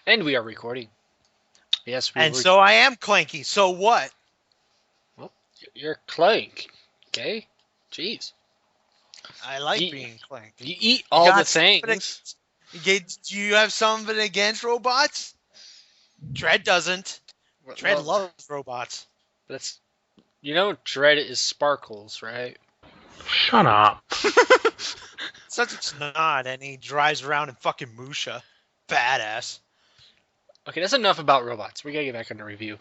And we are recording. Yes, we And so I am Clanky. So what? Well, you're Clank. Okay? Jeez. I like You, being Clanky. you eat all the things. Do you have something against robots? Dread doesn't. Dread Well, loves robots. that's... You know Dread is Sparkles, right? Shut up. Such it's not, and he drives around in fucking Musha. Badass. Okay, that's enough about robots. We gotta get back on the review.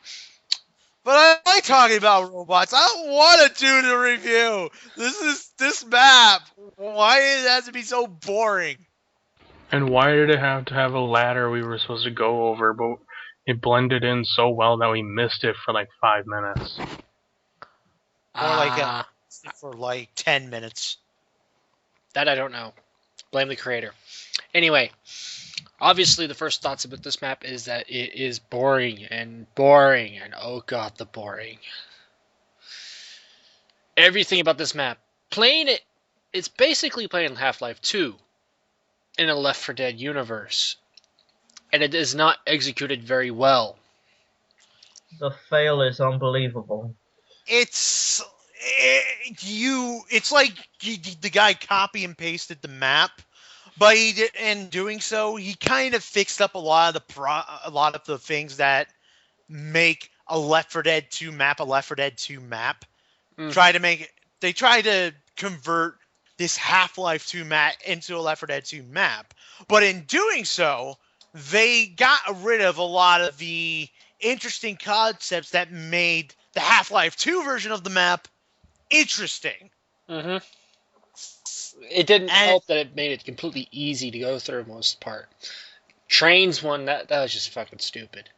But I like talking about robots. I don't want to do the review. This map. Why does it have to be so boring? And why did it have to have a ladder we were supposed to go over, but it blended in so well that we missed it for like 5 minutes? For like 10 minutes. That I don't know. Blame the creator. Anyway, obviously the first thoughts about this map is that it is boring, and oh god, the boring. Everything about this map. Playing it, it's basically playing Half-Life 2 in a Left 4 Dead universe. And it is not executed very well. The fail is unbelievable. It's like the guy copy and pasted the map, but in doing so, he kind of fixed up a lot of the things that make a Left 4 Dead 2 map a Left 4 Dead 2 map. They try to convert this Half-Life 2 map into a Left 4 Dead 2 map, but in doing so, they got rid of a lot of the interesting concepts that made the Half-Life 2 version of the map interesting. Mm-hmm. It didn't help that it made it completely easy to go through most part. Trains one, that was just fucking stupid.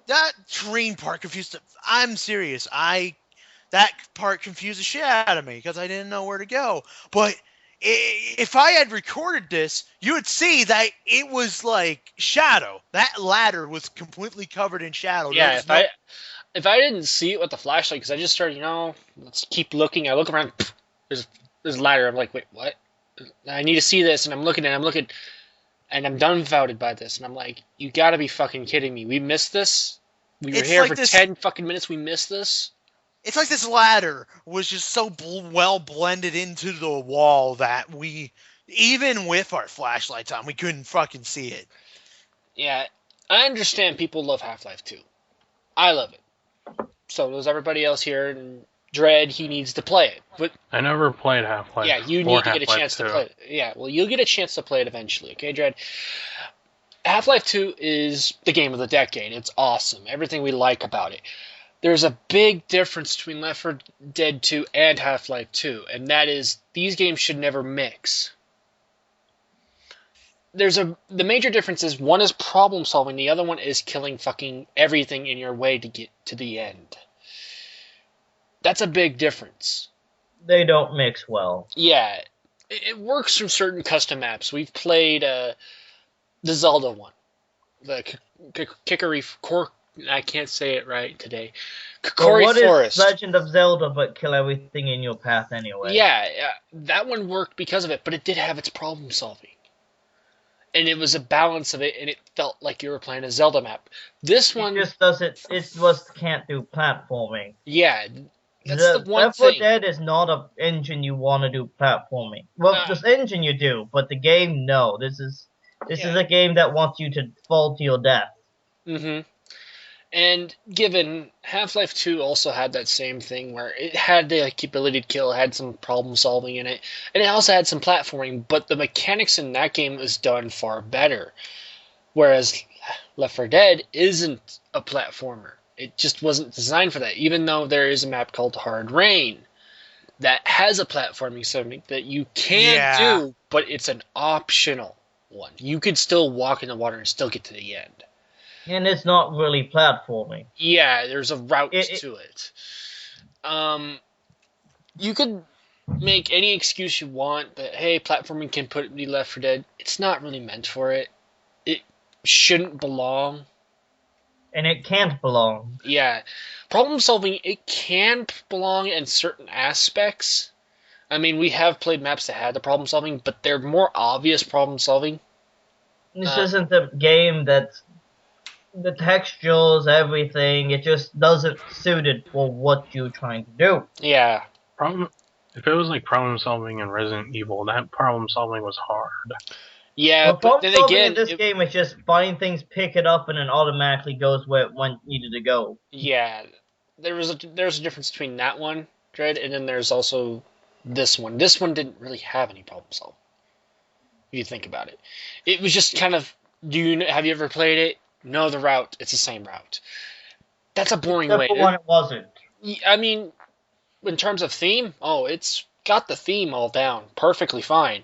That train part confused. I'm serious. That part confused the shit out of me because I didn't know where to go. But if I had recorded this, you would see that it was like shadow. That ladder was completely covered in shadow. Yeah, if I didn't see it with the flashlight, because I just started, let's keep looking. I look around, there's a ladder. I'm like, wait, what? I need to see this, and I'm looking, and I'm dumbfounded by this, and I'm like, you gotta be fucking kidding me. We missed this? We were here for 10 fucking minutes, we missed this? It's like this ladder was just so well blended into the wall that even with our flashlights on, we couldn't fucking see it. Yeah, I understand people love Half-Life 2. I love it. So does everybody else here, and Dread, he needs to play it. But I never played Half-Life. Yeah, you need to get a chance to play it. Yeah, well, you'll get a chance to play it eventually, okay, Dread? Half-Life 2 is the game of the decade. It's awesome. Everything we like about it. There's a big difference between Left 4 Dead 2 and Half-Life 2, and that is these games should never mix. The major difference is one is problem solving, the other one is killing fucking everything in your way to get to the end. That's a big difference. They don't mix well. Yeah, it works from certain custom maps. We've played the Zelda one, the I can't say it right today. Kokori Forest. What is Legend of Zelda but kill everything in your path anyway? Yeah, that one worked because of it, but it did have its problem solving. And it was a balance of it, and it felt like you were playing a Zelda map. This one just can't do platforming. Yeah, that's the one Left 4 Dead is not an engine you want to do platforming. Well, this engine you do, but the game, no. This is a game that wants you to fall to your death. Mm-hmm. And given Half-Life 2 also had that same thing where it had the ability to kill, it had some problem solving in it, and it also had some platforming, but the mechanics in that game was done far better. Whereas Left 4 Dead isn't a platformer. It just wasn't designed for that, even though there is a map called Hard Rain that has a platforming segment that you can do, but it's an optional one. You could still walk in the water and still get to the end. And it's not really platforming. Yeah, there's a route to it. You could make any excuse you want, but hey, platforming can be Left 4 Dead. It's not really meant for it. It shouldn't belong. And it can't belong. Yeah. Problem solving, it can belong in certain aspects. I mean, we have played maps that had the problem solving, but they're more obvious problem solving. This isn't a game that's the textures, everything. It just doesn't suit it for what you're trying to do. Yeah. Problem. If it was like problem solving in Resident Evil, that problem solving was hard. Yeah, But but problem then solving in again, this game is just find things, pick it up, and then automatically goes where it needed to go. yeah, there's a difference between that one, Dread, and then there's also this one. This one didn't really have any problem solving. If you think about it, it was just kind of. Have you ever played it? Know the route. It's the same route. That's a boring Except way. for when it wasn't. I mean, in terms of theme, it's got the theme all down perfectly fine.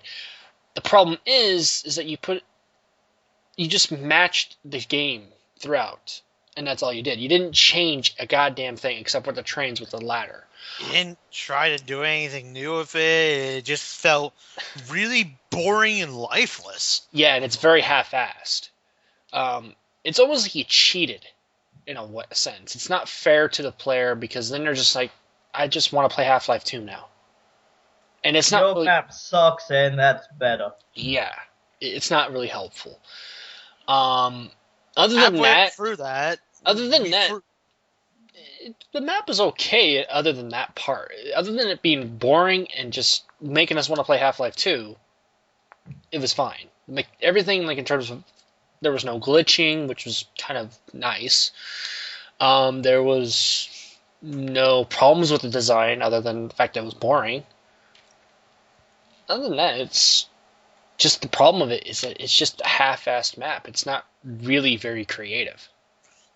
The problem is that you just matched the game throughout, and that's all you did. You didn't change a goddamn thing except for the trains with the ladder. You didn't try to do anything new with it. It just felt really boring and lifeless. Yeah, and it's very half-assed. It's almost like you cheated in a sense. It's not fair to the player because then they're just like, I just want to play Half-Life 2 now. And it's not Your really... map sucks, and that's better. Yeah, it's not really helpful. Other than Halfway that, through that, the map is okay. Other than that part, other than it being boring and just making us want to play Half-Life 2, it was fine. Like everything, like in terms of there was no glitching, which was kind of nice. There was no problems with the design other than the fact that it was boring. Other than that, it's just the problem of it is that it's just a half-assed map. It's not really very creative.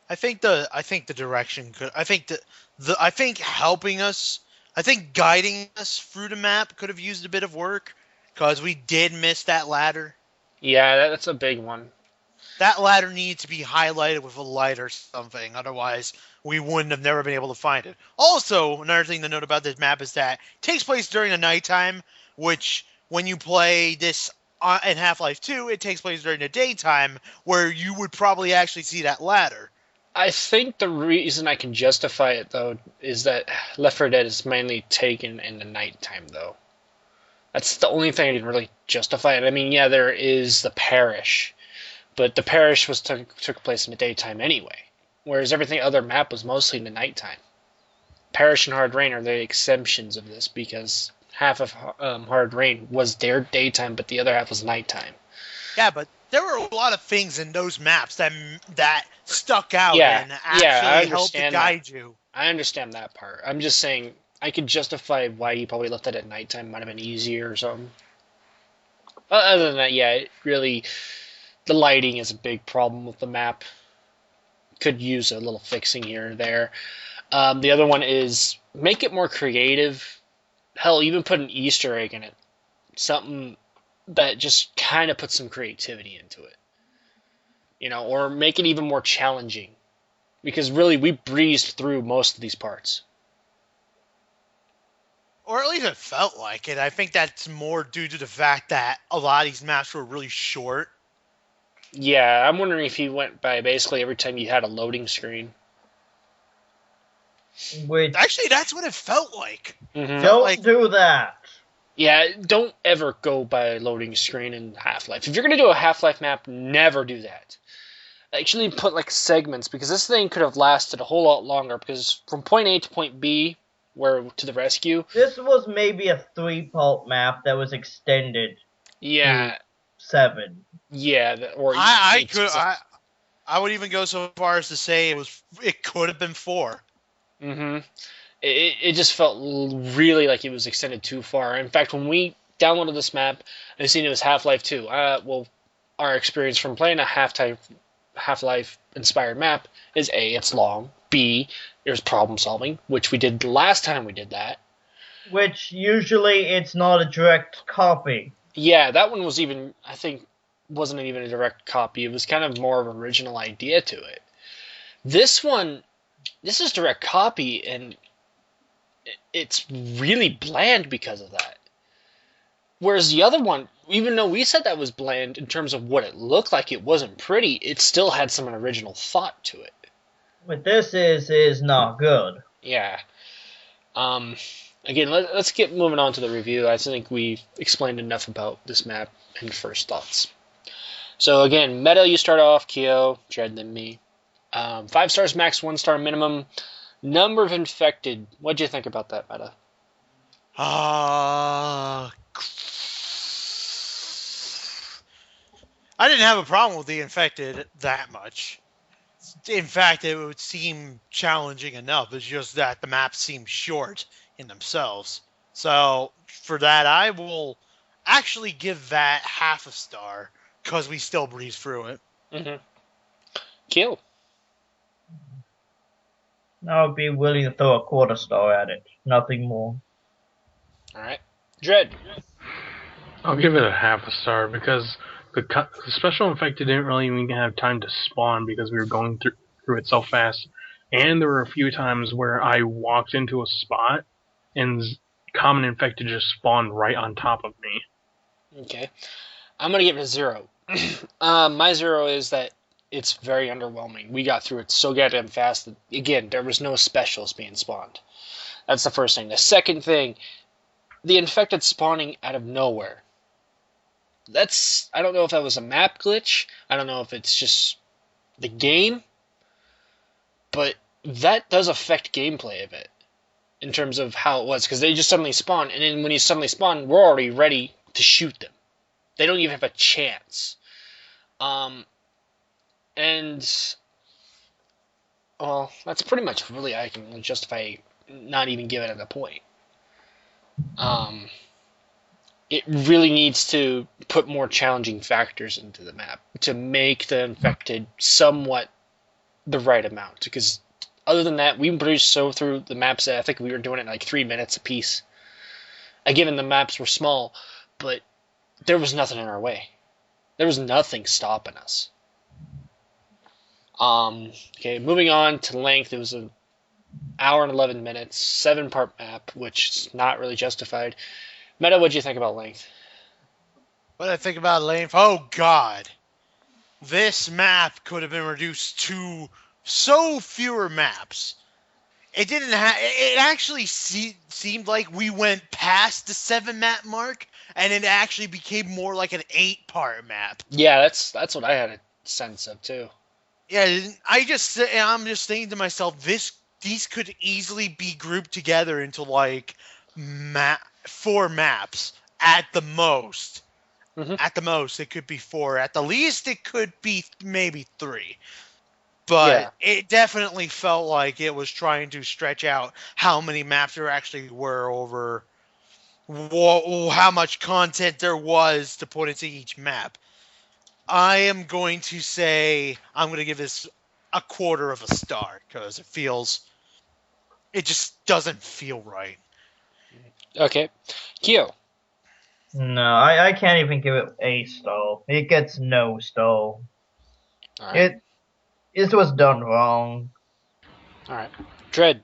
I think the direction could. I think helping us. I think guiding us through the map could have used a bit of work because we did miss that ladder. Yeah, that's a big one. That ladder needs to be highlighted with a light or something. Otherwise, we wouldn't have never been able to find it. Also, another thing to note about this map is that it takes place during the nighttime, which when you play this in Half-Life 2, it takes place during the daytime, where you would probably actually see that ladder. I think the reason I can justify it, though, is that Left 4 Dead is mainly taken in the nighttime, though. That's the only thing I can really justify it. I mean, yeah, there is the parish, but the parish took place in the daytime anyway, whereas everything other map was mostly in the nighttime. Parish and Hard Rain are the exceptions of this because half of Hard Rain was their daytime, but the other half was nighttime. Yeah, but there were a lot of things in those maps that stuck out and actually helped to guide you. I understand that part. I'm just saying I could justify why you probably left it at nighttime. Might have been easier or something. Other than that, yeah, the lighting is a big problem with the map. Could use a little fixing here or there. The other one is make it more creative. Hell, even put an Easter egg in it. Something that just kind of puts some creativity into it. Or make it even more challenging. Because really, we breezed through most of these parts. Or at least it felt like it. I think that's more due to the fact that a lot of these maps were really short. Yeah, I'm wondering if he went by basically every time you had a loading screen. Actually, that's what it felt like. Mm-hmm. Don't do that. Yeah, don't ever go by a loading screen in Half-Life. If you're going to do a Half-Life map, never do that. Actually put like segments, because this thing could have lasted a whole lot longer, because from point A to point B, where to the rescue... This was maybe a 3-part map that was extended. Yeah. 7. Yeah, or... I would even go so far as to say it could have been 4. Mm-hmm. It just felt really like it was extended too far. In fact, when we downloaded this map, I seen it was Half-Life 2. Well, our experience from playing a Half-Life inspired map is A, it's long. B, there's problem solving, which we did the last time we did that. Which usually it's not a direct copy. Yeah, that one was even, I think, wasn't even a direct copy. It was kind of more of an original idea to it. This is direct copy, and it's really bland because of that. Whereas the other one, even though we said that was bland in terms of what it looked like, it wasn't pretty, it still had some original thought to it. What this is not good. Yeah. Again, let's get moving on to the review. I think we've explained enough about this map and first thoughts. So again, meta, you start off, Kyo, Dread, then me. 5 stars max, 1 star minimum. Number of infected. What'd you think about that meta? I didn't have a problem with the infected that much. In fact, it would seem challenging enough. It's just that the maps seem short in themselves. So for that, I will actually give that half a star because we still breeze through it. Mm-hmm. Kyo. I would be willing to throw a quarter star at it. Nothing more. All right. Dread. I'll give it a half a star because the special infected didn't really even have time to spawn because we were going through it so fast. And there were a few times where I walked into a spot and common infected just spawned right on top of me. Okay. I'm going to give it a 0. My 0 is that it's very underwhelming. We got through it so goddamn fast that, again, there was no specials being spawned. That's the first thing. The second thing, the infected spawning out of nowhere. I don't know if that was a map glitch. I don't know if it's just the game. But that does affect gameplay a bit in terms of how it was. Because they just suddenly spawn. And then when you suddenly spawn, we're already ready to shoot them. They don't even have a chance. And, well, that's pretty much really I can justify not even giving it a point. It really needs to put more challenging factors into the map to make the infected somewhat the right amount. Because other than that, we breezed so through the maps that I think we were doing it in like 3 minutes a piece. Given the maps were small, but there was nothing in our way. There was nothing stopping us. Okay, moving on to length. It was an hour and 11 minutes, 7-part map, which is not really justified. Meta, what'd you think about length? What did I think about length? Oh, God. This map could have been reduced to so fewer maps. It didn't have. It actually seemed like we went past the 7-map mark, and it actually became more like an 8-part map. Yeah, that's what I had a sense of too. Yeah, I'm just thinking to myself, these could easily be grouped together into like 4 maps at the most. Mm-hmm. At the most, it could be 4. At the least, it could be maybe 3. But It definitely felt like it was trying to stretch out how many maps there actually were over how much content there was to put into each map. I am going to say I'm going to give this a quarter of a star because it just doesn't feel right. Okay. Kyo. No, I can't even give it a star. It gets no star. Alright. It was done wrong. Alright. Dread.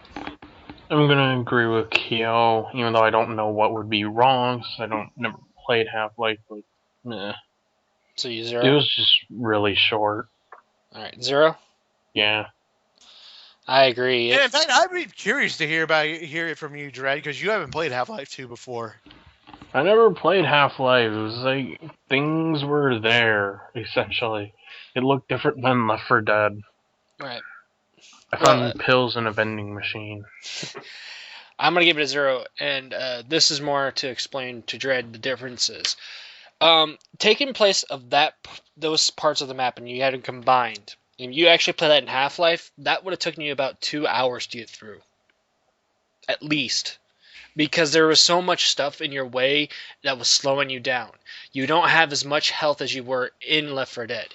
I'm gonna agree with Kyo, even though I don't know what would be wrong, since I never played Half-Life, but meh. So you 0? It was just really short. Alright, 0? Yeah. I agree. And in fact, I'd be curious to hear it from you, Dread, because you haven't played Half-Life 2 before. I never played Half-Life. It was like things were there, essentially. It looked different than Left 4 Dead. Right. I found pills in a vending machine. I'm going to give it a 0, and this is more to explain to Dread the differences. Taking place of those parts of the map, and you had them combined, and you actually play that in Half-Life, that would have taken you about 2 hours to get through. At least. Because there was so much stuff in your way that was slowing you down. You don't have as much health as you were in Left 4 Dead.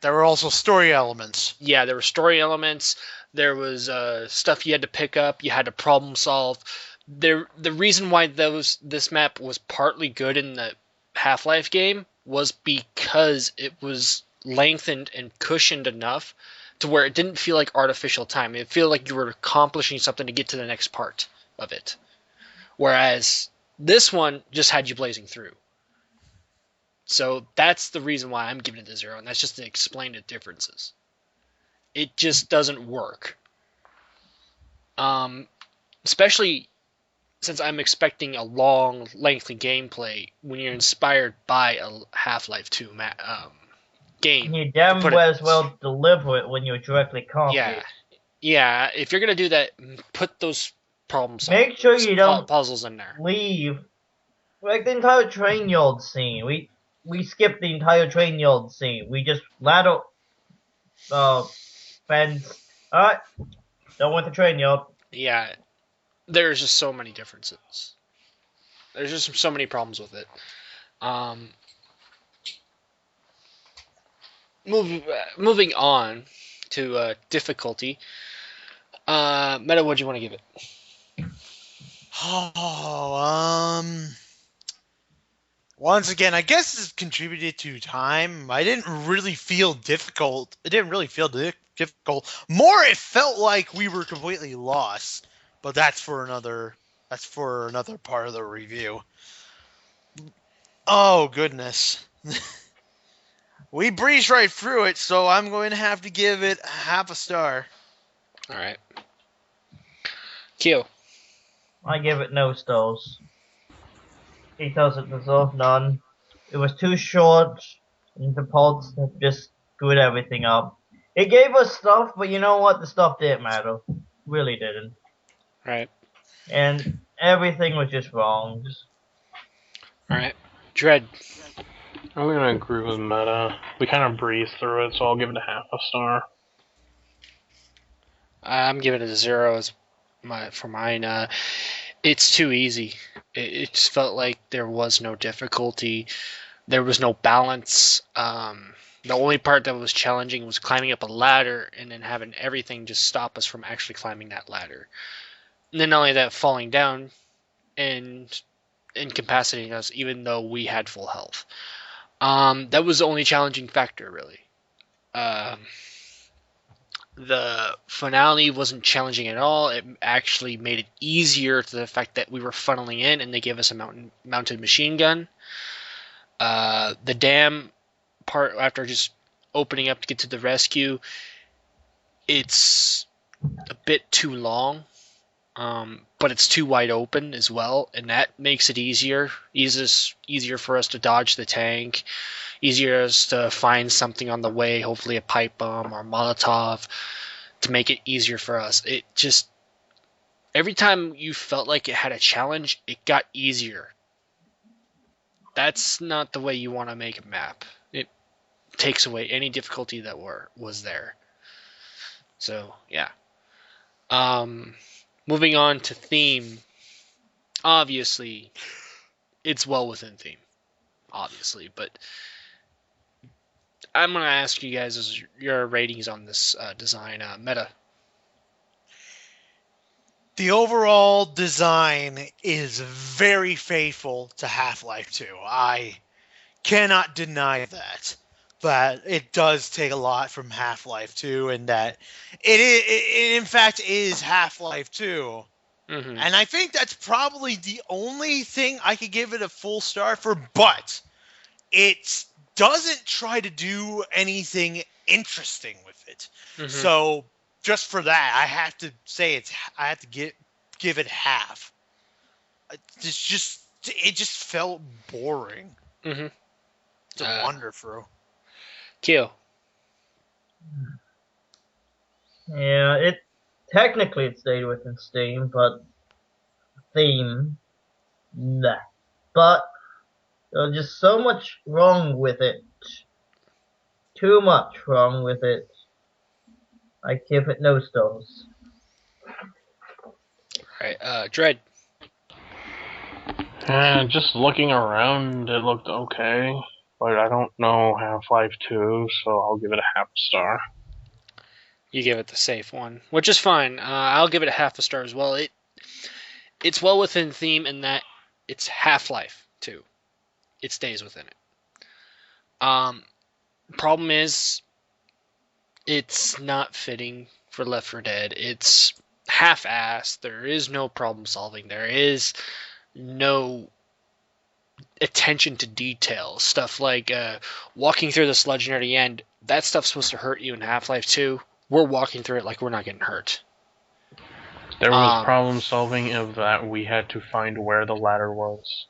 There were also story elements. Yeah, there were story elements. There was stuff you had to pick up. You had to problem solve. The reason why this map was partly good in the Half-Life game was because it was lengthened and cushioned enough to where it didn't feel like artificial time. It felt like you were accomplishing something to get to the next part of it. Whereas this one just had you blazing through. So that's the reason why I'm giving it a 0, and that's just to explain the differences. It just doesn't work. Especially since I'm expecting a long, lengthy gameplay when you're inspired by a Half-Life 2 game. You damn put well it- as well deliver it when you directly copy Yeah, it. yeah. If you're gonna do that, put those problems, Make sure you don't puzzles in there. leave like the entire train yard scene. We skipped the entire train yard scene. We just ladder fence. Alright, done with the train yard. Yeah, there's just so many differences. There's just so many problems with it. Moving on to difficulty. Meta, what do you want to give it? Once again, I guess this contributed to time. I didn't really feel difficult. It didn't really feel difficult. More, it felt like we were completely lost. But that's for another. That's for another part of the review. Oh goodness. We breezed right through it, so I'm going to have to give it half a star. All right. Kyo. I give it no stars. It doesn't deserve none. It was too short, and the pods just screwed everything up. It gave us stuff, but you know what? The stuff didn't matter. Really didn't. Right. And everything was just wrong. All right. Dread. I'm gonna agree with Meta. We kind of breezed through it, so I'll give it a half a star. I'm giving it a 0 for mine. It's too easy. It just felt like there was no difficulty. There was no balance. The only part that was challenging was climbing up a ladder and then having everything just stop us from actually climbing that ladder. And then not only that, falling down and incapacitating us even though we had full health. That was the only challenging factor, really. The finale wasn't challenging at all. It actually made it easier to the fact that we were funneling in and they gave us a mounted machine gun. The dam part, after just opening up to get to the rescue, it's a bit too long, but it's too wide open as well, and that makes it easier for us to dodge the tank, easier as to find something on the way, hopefully a pipe bomb or a Molotov, to make it easier for us. It just, every time you felt like it had a challenge, it got easier. That's not the way you want to make a map. It takes away any difficulty that was there. So, yeah. Moving on to theme. Obviously, it's well within theme. Obviously, but I'm going to ask you guys your ratings on this design. Meta. The overall design is very faithful to Half-Life 2. I cannot deny that. But it does take a lot from Half-Life 2, and that it in fact is Half-Life 2. Mm-hmm. And I think that's probably the only thing I could give it a full star for, but it doesn't try to do anything interesting with it. Mm-hmm. So just for that, I have to say I have to give it half. It just felt boring. Mm-hmm. To wander through. Kyo. Yeah, it technically it stayed within Steam, but theme, nah. But there's just so much wrong with it. Too much wrong with it. I give it no stars. Alright, Dread. Just looking around, it looked okay, but I don't know Half-Life 2, so I'll give it a half a star. You give it the safe one, which is fine. I'll give it a half a star as well. It's well within theme in that it's Half-Life 2. It stays within it. Problem is, it's not fitting for Left 4 Dead. It's half-assed. There is no problem solving. There is no attention to detail. Stuff like walking through the sludge near the end. That stuff's supposed to hurt you in Half-Life 2. We're walking through it like we're not getting hurt. There was problem solving of that we had to find where the ladder was.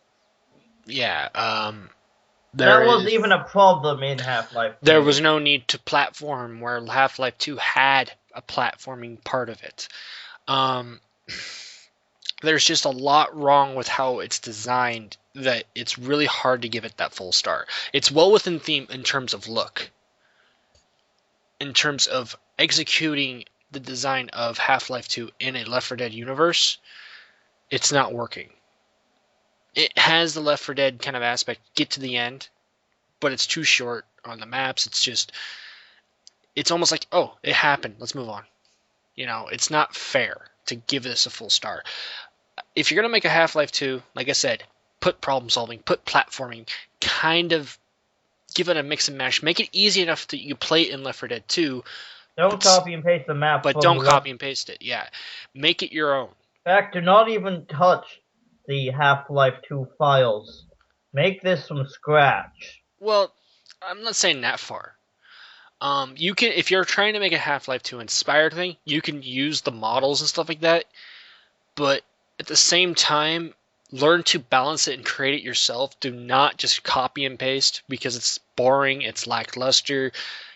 Yeah. That wasn't even a problem in Half-Life 2. There was no need to platform where Half-Life 2 had a platforming part of it. There's just a lot wrong with how it's designed that it's really hard to give it that full star. It's well within theme in terms of look. In terms of executing the design of Half-Life 2 in a Left 4 Dead universe, it's not working. It has the Left 4 Dead kind of aspect, get to the end, but it's too short on the maps. It's almost like, oh, it happened, let's move on. It's not fair to give this a full star. If you're going to make a Half-Life 2, like I said, put problem solving, put platforming, kind of give it a mix and match. Make it easy enough that you play it in Left 4 Dead 2. Don't copy and paste the map. But don't copy and paste it, yeah. Make it your own. In fact, do not even touch the Half-Life 2 files. Make this from scratch. Well, I'm not saying that far. You can, if you're trying to make a Half-Life 2 inspired thing, you can use the models and stuff like that. But at the same time, learn to balance it and create it yourself. Do not just copy and paste because it's boring, it's lackluster.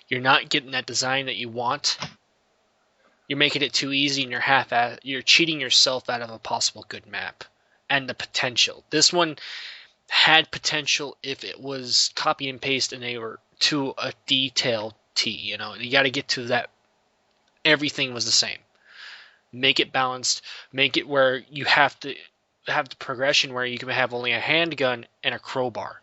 You're not getting that design that you want. You're making it too easy and you're cheating yourself out of a possible good map and the potential. This one had potential if it was copy and paste and they were to a detailed T. You got to get to that. Everything was the same. Make it balanced. Make it where you have to have the progression where you can have only a handgun and a crowbar.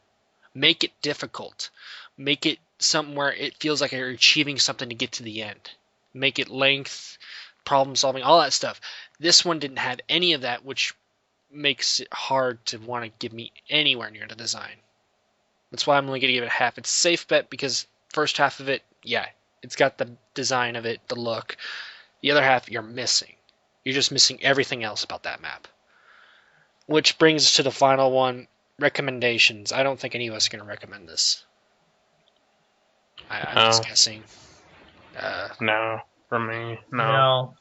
Make it difficult. Make it something where it feels like you're achieving something to get to the end. Make it length, problem solving, all that stuff. This one didn't have any of that, which makes it hard to want to give me anywhere near the design. That's why I'm only going to give it a half. It's a safe bet because first half of it, yeah, it's got the design of it, the look. The other half, you're missing. You're just missing everything else about that map. Which brings us to the final one, recommendations. I don't think any of us are going to recommend this. I'm just guessing. No, for me, no.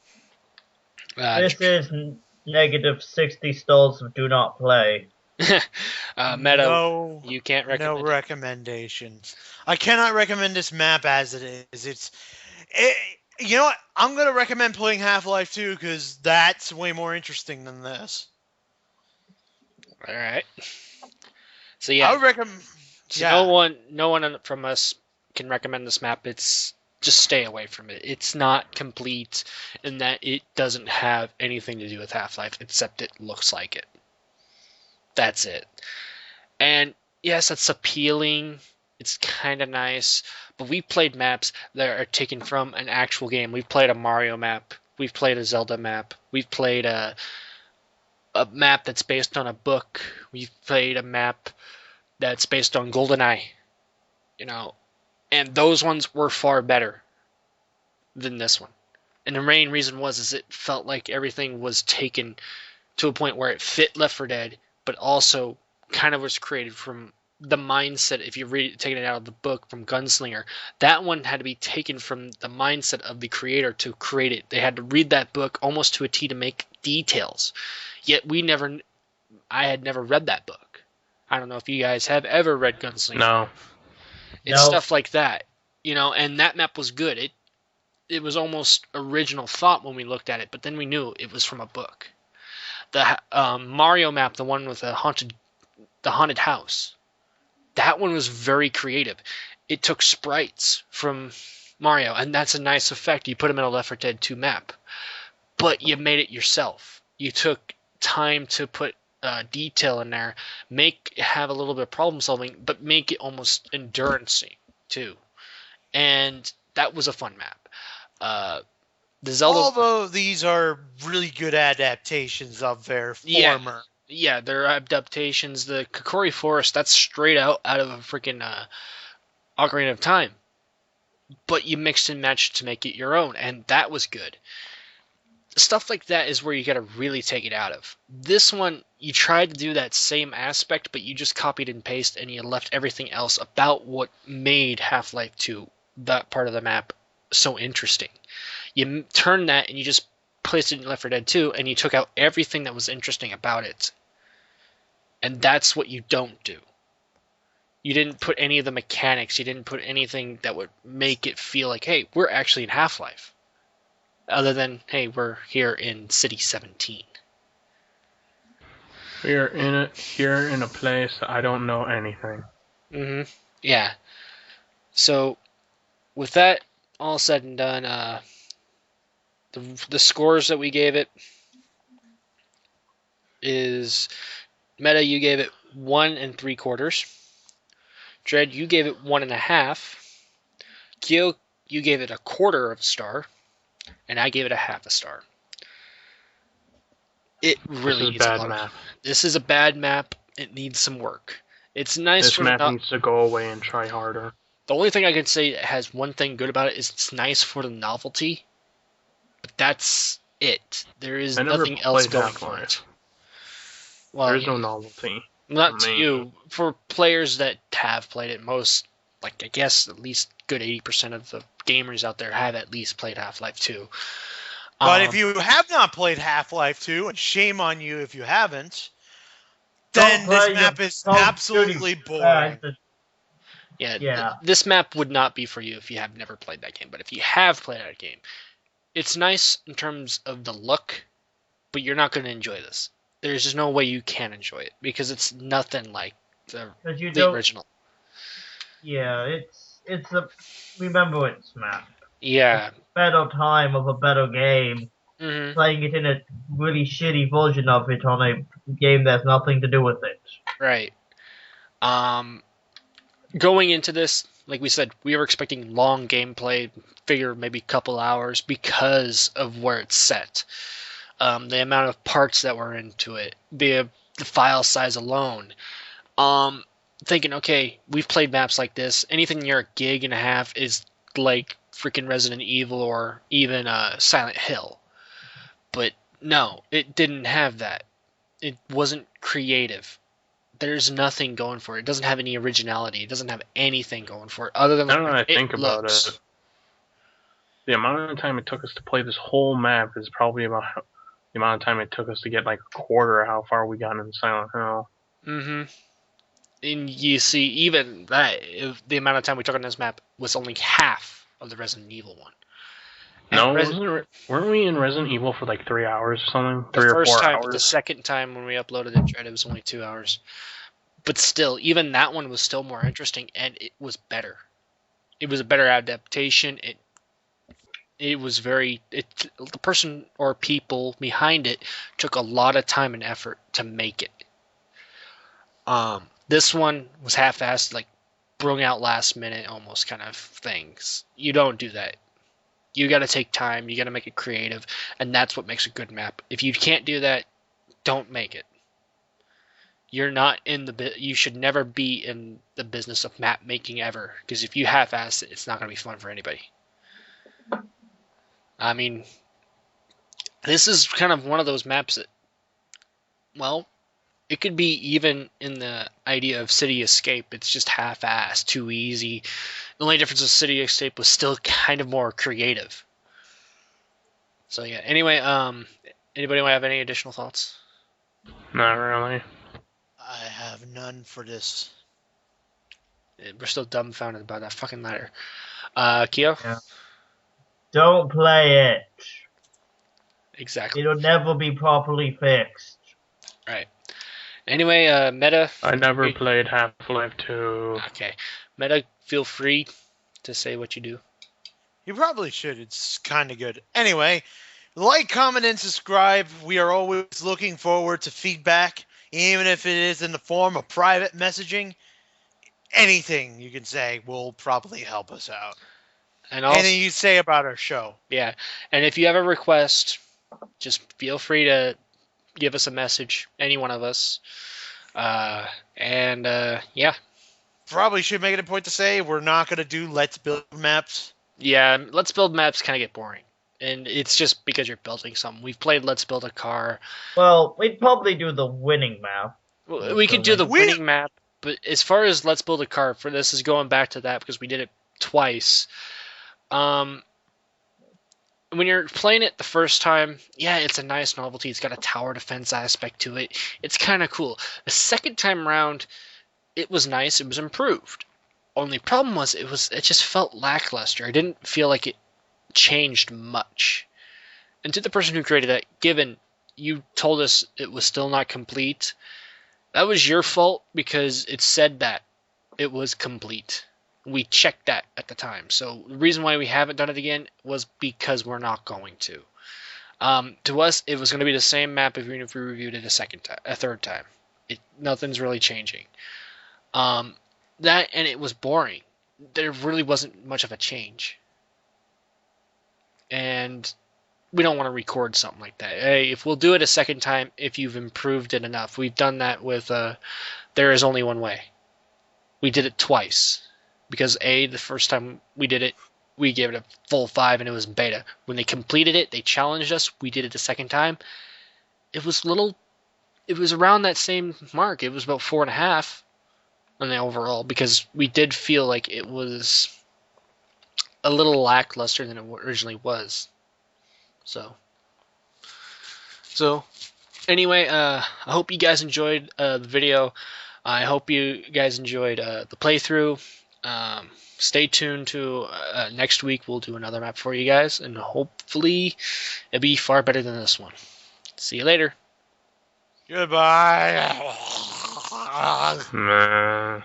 This is negative 60 stalls of do not play. Meadow, you can't recommend. No recommendations. I cannot recommend this map as it is. You know what? I'm going to recommend playing Half-Life 2 because that's way more interesting than this. All right. So yeah, I would recommend. So no one from us can recommend this map. It's just stay away from it. It's not complete in that it doesn't have anything to do with Half-Life except it looks like it. That's it. And yes, that's appealing. It's kind of nice. But we've played maps that are taken from an actual game. We've played a Mario map. We've played a Zelda map. We've played a map that's based on a book. We've played a map that's based on GoldenEye. And those ones were far better than this one. And the main reason is it felt like everything was taken to a point where it fit Left 4 Dead, but also kind of was created from the mindset. If you taking it out of the book from Gunslinger, that one had to be taken from the mindset of the creator to create it. They had to read that book almost to a T to make details. Yet I had never read that book. I don't know if you guys have ever read Gunslinger. No. It's stuff like that, and that map was good. It was almost original thought when we looked at it, but then we knew it was from a book. The Mario map, the one with the haunted house, that one was very creative. It took sprites from Mario, and that's a nice effect. You put them in a Left 4 Dead 2 map, but you made it yourself. You took time to put detail in there, have a little bit of problem solving, but make it almost endurancing too. And that was a fun map. The Zelda. Although these are really good adaptations of their former. Yeah, they're adaptations. The Kokori Forest, that's straight out of a freaking Ocarina of Time. But you mixed and matched to make it your own, and that was good. Stuff like that is where you got to really take it out of. This one, you tried to do that same aspect, but you just copied and pasted, and you left everything else about what made Half-Life 2, that part of the map, so interesting. You turned that, and you just placed it in Left 4 Dead 2, and you took out everything that was interesting about it. And that's what you don't do. You didn't put any of the mechanics. You didn't put anything that would make it feel like, hey, we're actually in Half-Life. Other than, hey, we're here in City 17. We are here in a place that I don't know anything. Mm-hmm. Yeah. So, with that all said and done, the scores that we gave it is Meta, you gave it 1 3/4. Dread, you gave it 1.5. Kyo, you gave it 1/4 of a star, and I gave it 1/2 a star. It really needs a lot. Map. This is a bad map. It needs some work. It's nice. This map needs to go away and try harder. The only thing I can say that has one thing good about it is it's nice for the novelty, but that's it. There is nothing else going for it. Well, there's no novelty. Not to you. For players that have played it, most, like, I guess at least good 80% of the gamers out there have at least played Half-Life 2. But if you have not played Half-Life 2, and shame on you if you haven't, then this map is absolutely boring. Yeah, this map would not be for you if you have never played that game. But if you have played that game, it's nice in terms of the look, but you're not going to enjoy this. There's just no way you can enjoy it because it's nothing like the original. Yeah, it's a remembrance map. Yeah. Better time of a better game. Mm-hmm. Playing it in a really shitty version of it on a game that has nothing to do with it. Right. Going into this, like we said, we were expecting long gameplay, figure maybe a couple hours because of where it's set. The amount of parts that were into it, the file size alone. Thinking, okay, we've played maps like this. Anything near a gig and a half is like freaking Resident Evil or even Silent Hill. But no, it didn't have that. It wasn't creative. There's nothing going for it. It doesn't have any originality. It doesn't have anything going for it other than I don't know. I think about it. The amount of time it took us to play this whole map is probably about the amount of time it took us to get like a quarter of how far we got in Silent Hill. Mm-hmm. And you see, even that, the amount of time we took on this map was only half of the Resident Evil one. No, weren't we in Resident Evil for like 3 hours or something? 3 or 4 hours? The second time when we uploaded it, it was only 2 hours. But still, even that one was still more interesting, and it was better. It was a better adaptation. It was very... the person or people behind it took a lot of time and effort to make it. This one was half-assed, like, brung out last minute almost kind of things. You don't do that. You got to take time. You got to make it creative, and that's what makes a good map. If you can't do that, don't make it. You're not in the. You should never be in the business of map making ever, because if you half-ass it, it's not going to be fun for anybody. I mean, this is kind of one of those maps that, well, it could be even in the idea of City Escape. It's just half-assed, too easy. The only difference with City Escape was still kind of more creative. So yeah. Anyway, anybody have any additional thoughts? Not really. I have none for this. We're still dumbfounded by that fucking ladder. Kyo? Yeah. Don't play it. Exactly. It'll never be properly fixed. Right. Anyway, Meta. I never played Half-Life 2. Okay. Meta, feel free to say what you do. You probably should. It's kind of good. Anyway, like, comment, and subscribe. We are always looking forward to feedback, even if it is in the form of private messaging. Anything you can say will probably help us out. And also, anything you say about our show. Yeah. And if you have a request, just feel free to give us a message, any one of us. Yeah. Probably should make it a point to say we're not going to do Let's Build maps. Yeah, Let's Build maps kind of get boring. And it's just because you're building something. We've played Let's Build a Car. Well, we'd probably do the winning map. We could do the winning map, but as far as Let's Build a Car, for this is going back to that because we did it twice. When you're playing it the first time, yeah, it's a nice novelty. It's got a tower defense aspect to it. It's kind of cool. The second time around, it was nice. It was improved. Only problem was it just felt lackluster. I didn't feel like it changed much. And to the person who created that, given you told us it was still not complete, that was your fault because it said that it was complete. We checked that at the time. So the reason why we haven't done it again was because we're not going to. To us, it was going to be the same map even if we reviewed it a third time. Nothing's really changing. That and it was boring. There really wasn't much of a change. And we don't want to record something like that. Hey, if we'll do it a second time, if you've improved it enough. We've done that with There Is Only One Way. We did it twice. Because the first time we did it, we gave it a full 5 and it was beta. When they completed it, they challenged us. We did it a second time. It was around that same mark. It was about 4.5 on the overall because we did feel like it was a little lackluster than it originally was. So anyway, I hope you guys enjoyed the video. I hope you guys enjoyed the playthrough. Stay tuned to next week. We'll do another map for you guys, and hopefully it'll be far better than this one. See you later. Goodbye. Nah.